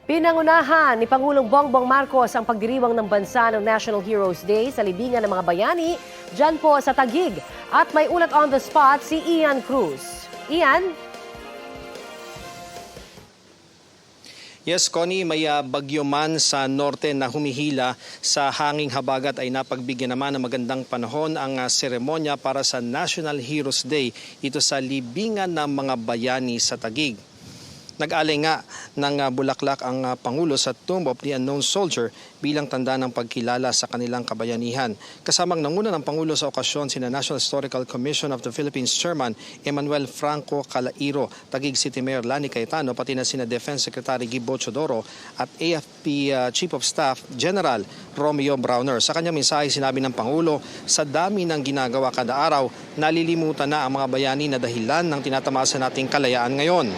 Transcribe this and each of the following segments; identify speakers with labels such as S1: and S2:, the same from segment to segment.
S1: Pinangunahan ni Pangulong Bongbong Marcos ang pagdiriwang ng bansa ng National Heroes Day sa libingan ng mga bayani dyan po sa Taguig. At may ulat on the spot si Ian Cruz. Ian?
S2: Yes, Connie, may bagyo man sa norte na humihila sa hanging habagat ay napagbigyan naman ng magandang panahon ang seremonya para sa National Heroes Day ito sa libingan ng mga bayani sa Taguig. Nag-alay nga ng bulaklak ang Pangulo sa Tomb of the Unknown Soldier bilang tanda ng pagkilala sa kanilang kabayanihan. Kasamang nanguna ng Pangulo sa okasyon sina National Historical Commission of the Philippines Chairman Emmanuel Franco Calairo, Taguig City Mayor Lani Cayetano, pati na sina Defense Secretary Gibo Chodoro at AFP Chief of Staff General Romeo Browner. Sa kanyang mensahe sinabi ng Pangulo, sa dami ng ginagawa kada araw, nalilimutan na ang mga bayani na dahilan ng tinatamasa nating kalayaan ngayon.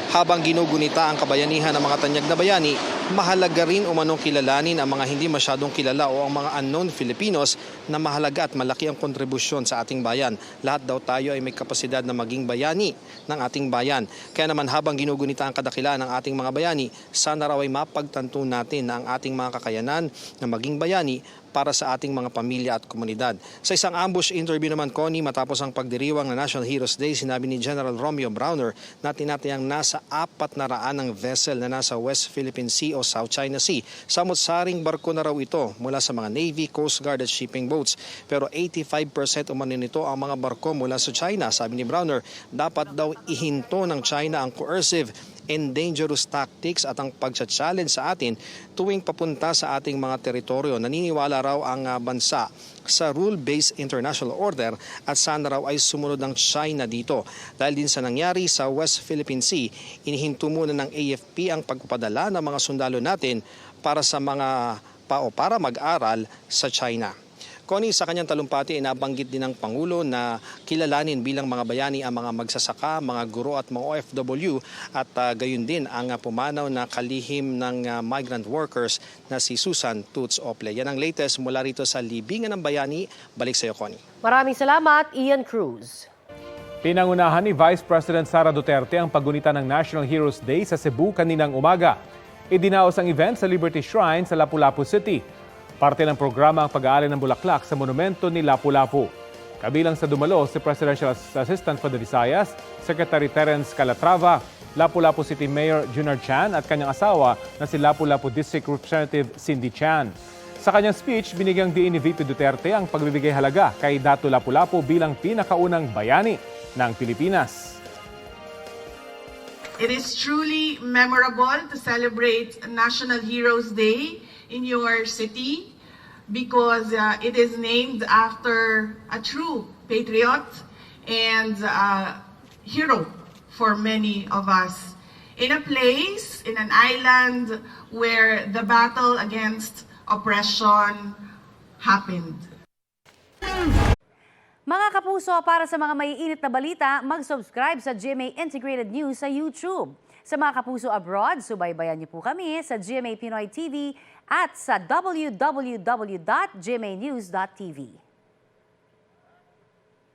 S2: Habang ginugunita ang kabayanihan ng mga tanyag na bayani, mahalaga rin umanong kilalanin ang mga hindi masyadong kilala o ang mga unknown Filipinos na mahalaga at malaki ang kontribusyon sa ating bayan. Lahat daw tayo ay may kapasidad na maging bayani ng ating bayan. Kaya naman habang ginugunita ang kadakilaan ng ating mga bayani, sana raw ay mapagtanto natin na ang ating mga kakayanan na maging bayani para sa ating mga pamilya at komunidad. Sa isang ambush interview naman, Connie, matapos ang pagdiriwang ng National Heroes Day, sinabi ni General Romeo Browner na tinatayang nasa 400 ng vessel na nasa West Philippine Sea o South China Sea. Samot-saring barko na raw ito mula sa mga Navy, Coast Guard at shipping boats. Pero 85% umano nito ang mga barko mula sa China. Sabi ni Browner, dapat daw ihinto ng China ang coercive and dangerous tactics at ang pagsa-challenge sa atin tuwing papunta sa ating mga teritoryo. Naniniwala raw ang bansa sa rule-based international order at sana raw ay sumunod ang China dito. Dahil din sa nangyari sa West Philippine Sea, inihinto muna ng AFP ang pagpapadala ng mga sundalo natin para para mag-aral sa China. Connie, sa kanyang talumpati ay nabanggit din ng Pangulo na kilalanin bilang mga bayani ang mga magsasaka, mga guro at mga OFW at gayon din ang pumanaw na kalihim ng migrant workers na si Susan Toots Ople. Yan ang latest mula rito sa Libingan ng Bayani. Balik sa iyo, Connie.
S1: Maraming salamat, Ian Cruz.
S3: Pinangunahan ni Vice President Sara Duterte ang paggunita ng National Heroes Day sa Cebu kaninang umaga. Idinaos ang event sa Liberty Shrine sa Lapu-Lapu City. Parte ng programa ang pag-aari ng bulaklak sa monumento ni Lapu-Lapu. Kabilang sa dumalo si Presidential Assistant for the Visayas, Secretary Terence Calatrava, Lapu-Lapu City Mayor Junard Chan at kanyang asawa na si Lapu-Lapu District Representative Cindy Chan. Sa kanyang speech, binigyang diin ni VP Duterte ang pagbibigay halaga kay Dato Lapu-Lapu bilang pinakaunang bayani ng Pilipinas.
S4: It is truly memorable to celebrate National Heroes Day in your city because it is named after a true patriot and hero for many of us. In a place, in an island where the battle against oppression happened.
S5: Mga kapuso, para sa mga maiinit na balita, mag-subscribe sa GMA Integrated News sa YouTube. Sa mga kapuso abroad, subaybayan niyo po kami sa GMA Pinoy TV at sa www.gmanews.tv.